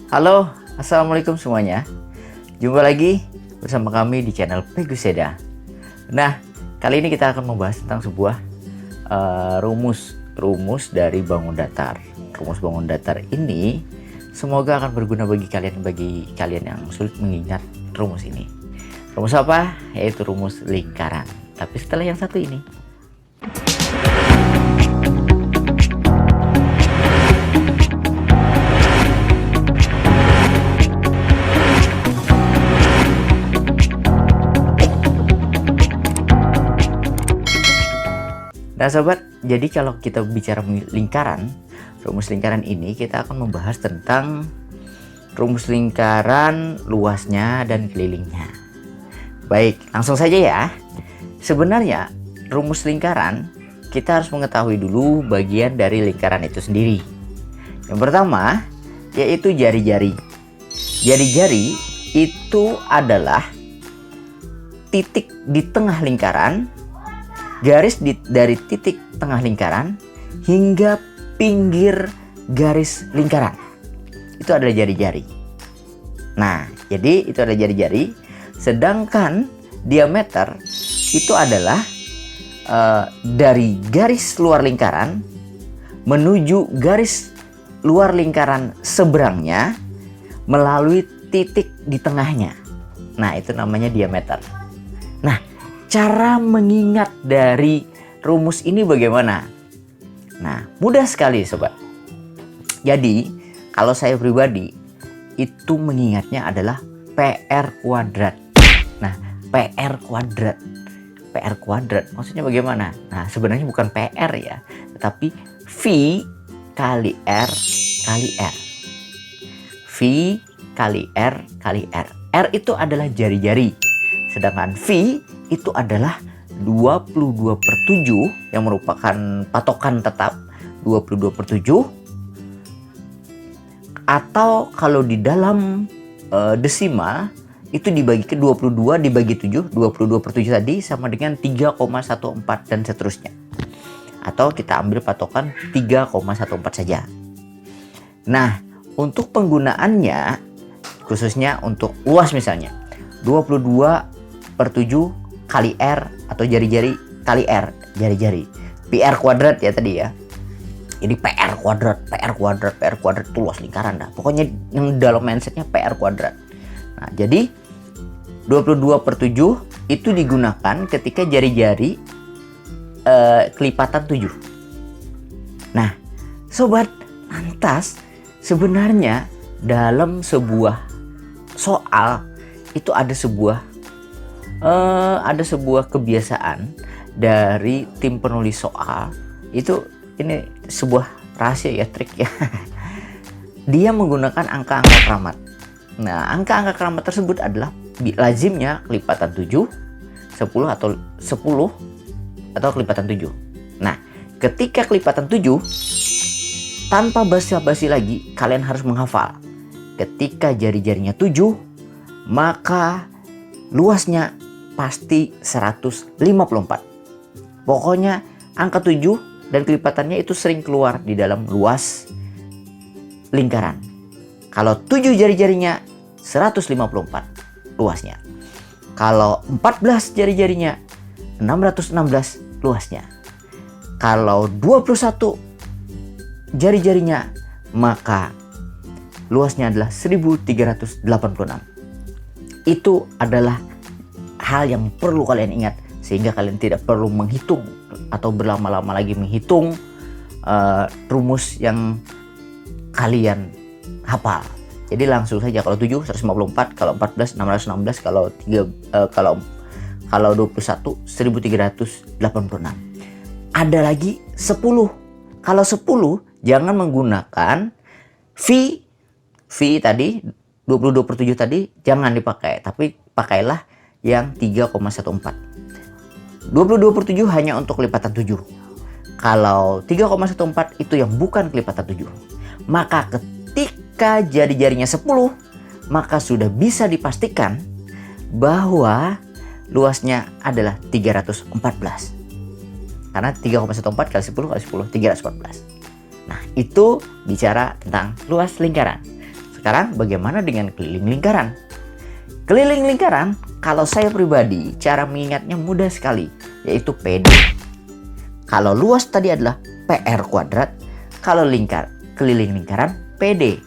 Halo, assalamualaikum semuanya. Jumpa lagi bersama kami di channel Peguseda. Nah, kali ini kita akan membahas tentang sebuah rumus dari bangun datar. Rumus bangun datar ini semoga akan berguna bagi kalian yang sulit mengingat rumus ini. Rumus apa? Yaitu rumus lingkaran. Tapi setelah yang satu ini. Nah sobat, jadi kalau kita bicara lingkaran, rumus lingkaran ini kita akan membahas tentang rumus lingkaran, luasnya, dan kelilingnya. Baik, langsung saja ya. Sebenarnya rumus lingkaran kita harus mengetahui dulu bagian dari lingkaran itu sendiri. Yang pertama yaitu jari-jari. Jari-jari itu adalah titik di tengah lingkaran, garis dari titik tengah lingkaran hingga pinggir garis lingkaran. Itu adalah jari-jari. Nah, jadi itu adalah jari-jari. Sedangkan diameter itu adalah dari garis luar lingkaran menuju garis luar lingkaran seberangnya melalui titik di tengahnya. Nah, itu namanya diameter. Nah, cara mengingat dari rumus ini bagaimana? Nah, mudah sekali sobat. Jadi, kalau saya pribadi itu mengingatnya adalah PR kuadrat. Nah, PR kuadrat. PR kuadrat maksudnya bagaimana? Nah, sebenarnya bukan PR ya, tetapi V kali R kali R. V kali R kali R. R itu adalah jari-jari. Sedangkan V itu adalah 22/7 yang merupakan patokan tetap 22/7, atau kalau di dalam desimal itu dibagi ke 22 dibagi 7, 22/7 tadi sama dengan 3,14 dan seterusnya. Atau kita ambil patokan 3,14 saja. Nah, untuk penggunaannya khususnya untuk luas misalnya 22/7 kali R atau jari-jari kali R, jari-jari. PR kuadrat ya tadi ya. Ini PR kuadrat itu luas lingkaran dah. Pokoknya yang dalam mindsetnya PR kuadrat. Nah, jadi 22/7 itu digunakan ketika jari-jari kelipatan 7. Nah, sobat, lantas sebenarnya dalam sebuah soal itu ada sebuah kebiasaan dari tim penulis soal. Itu ini sebuah rahasia ya, trik ya. Dia menggunakan angka-angka keramat. Nah, angka-angka keramat tersebut adalah lazimnya kelipatan 7, 10 atau kelipatan 7. Nah, ketika kelipatan 7, tanpa basa-basi lagi kalian harus menghafal. Ketika jari-jarinya 7, maka luasnya pasti 154. Pokoknya angka 7 dan kelipatannya itu sering keluar di dalam luas lingkaran. Kalau 7 jari-jarinya 154 luasnya. Kalau 14 jari-jarinya 616 luasnya. Kalau 21 jari-jarinya maka luasnya adalah 1386. Itu adalah hal yang perlu kalian ingat sehingga kalian tidak perlu menghitung atau berlama-lama lagi menghitung rumus yang kalian hafal. Jadi langsung saja, kalau 7 154, kalau 14 616, kalau 21 1386. Ada lagi 10. Kalau 10 jangan menggunakan V tadi 22/7 tadi jangan dipakai, tapi pakailah yang 3,14. 22/7 hanya untuk kelipatan 7. Kalau 3,14 itu yang bukan kelipatan 7. Maka ketika jari-jarinya 10, maka sudah bisa dipastikan bahwa luasnya adalah 314. Karena 3,14 kali 10 kali 10 314. Nah, itu bicara tentang luas lingkaran. Sekarang bagaimana dengan keliling lingkaran? Keliling lingkaran, kalau saya pribadi, cara mengingatnya mudah sekali, yaitu PD. Kalau luas tadi adalah PR kuadrat, kalau keliling lingkaran PD.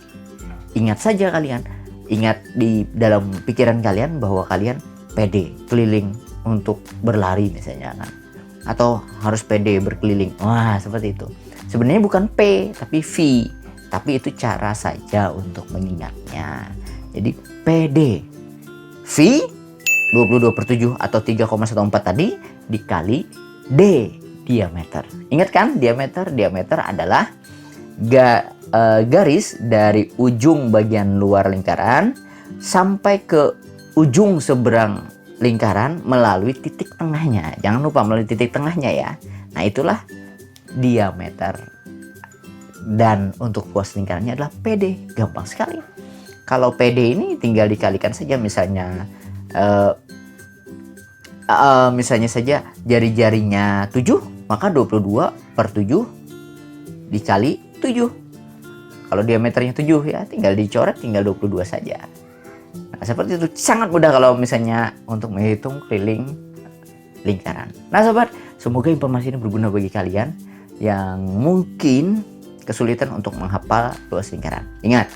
Ingat saja kalian, ingat di dalam pikiran kalian bahwa kalian PD, keliling untuk berlari misalnya kan. Atau harus PD berkeliling. Wah, seperti itu. Sebenarnya bukan P, tapi V. Tapi itu cara saja untuk mengingatnya. Jadi PD. V 22/7 atau 3,14 tadi dikali D, diameter. Ingat kan, diameter adalah garis dari ujung bagian luar lingkaran sampai ke ujung seberang lingkaran melalui titik tengahnya. Jangan lupa melalui titik tengahnya ya. Nah, itulah diameter. Dan untuk luas lingkarannya adalah PD. Gampang sekali. Kalau PD ini tinggal dikalikan saja, misalnya misalnya saja jari-jarinya 7, maka 22/7 dikali 7. Kalau diameternya 7 ya, tinggal dicoret, tinggal 22 saja. Nah, seperti itu. Sangat mudah kalau misalnya untuk menghitung keliling lingkaran. Nah sobat, semoga informasi ini berguna bagi kalian yang mungkin kesulitan untuk menghafal luas lingkaran. Ingat,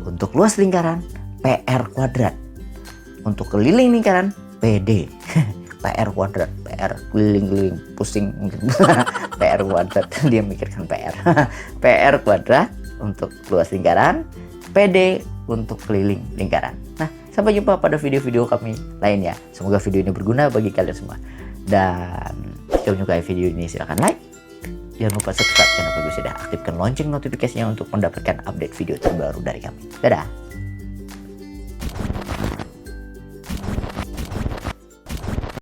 untuk luas lingkaran PR kuadrat, untuk keliling lingkaran PD. PR kuadrat, PR keliling-keliling pusing PR kuadrat, dia mikirkan PR. PR kuadrat untuk luas lingkaran, PD untuk keliling lingkaran. Nah, sampai jumpa pada video-video kami lainnya. Semoga video ini berguna bagi kalian semua. Dan jika menyukai video ini silahkan like. Jangan lupa subscribe channel Bagus Sudah, aktifkan lonceng notifikasinya untuk mendapatkan update video terbaru dari kami. Dadah.